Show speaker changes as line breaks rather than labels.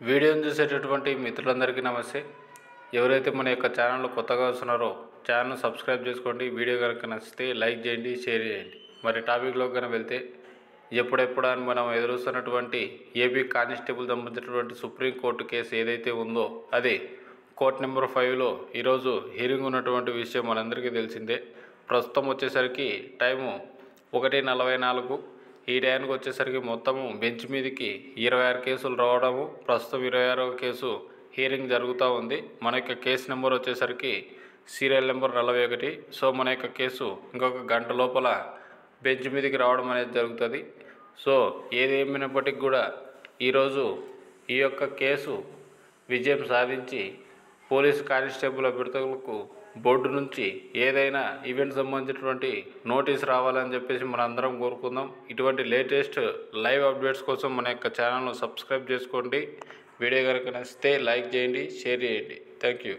వీడియోని చూసేటటువంటి మిత్రులందరికీ నమస్తే. ఎవరైతే మన యొక్క ఛానల్ కొత్తగా వస్తున్నారో ఛానల్ను సబ్స్క్రైబ్ చేసుకోండి. వీడియో కనుక నచ్చితే లైక్ చేయండి, షేర్ చేయండి. మరి టాపిక్లోకి కనుక వెళ్తే ఎప్పుడెప్పుడు అని మనం ఎదురుస్తున్నటువంటి ఏపీ కానిస్టేబుల్ సంబంధించినటువంటి సుప్రీంకోర్టు కేసు ఏదైతే ఉందో అది కోర్ట్ నెంబర్ 5లో ఈరోజు హీరింగ్ ఉన్నటువంటి విషయం మనందరికీ తెలిసిందే. ప్రస్తుతం వచ్చేసరికి టైము 1:44. ఈ టైంకి వచ్చేసరికి మొత్తము బెంచ్ మీదకి 26 కేసులు రావడము, ప్రస్తుతం 26వ కేసు హీరింగ్ జరుగుతూ ఉంది. మన యొక్క కేసు నెంబర్ వచ్చేసరికి సీరియల్ నెంబర్ 41. సో మన యొక్క కేసు ఇంకొక గంట లోపల బెంచ్ మీదకి రావడం అనేది జరుగుతుంది. సో ఏదేమైనప్పటికీ కూడా ఈరోజు ఈ యొక్క కేసు విజయం సాధించి పోలీసు కానిస్టేబుల్ అభ్యర్థులకు బోర్డు నుంచి ఏదైనా ఈవెంట్ సంబంధించినటువంటి నోటీస్ రావాలని చెప్పేసి మన అందరం కోరుకుందాం. ఇటువంటి లేటెస్ట్ లైవ్ అప్డేట్స్ కోసం మన యొక్క ఛానల్ను సబ్స్క్రైబ్ చేసుకోండి. వీడియో కనుక నచ్చితే లైక్ చేయండి, షేర్ చేయండి. Thank you.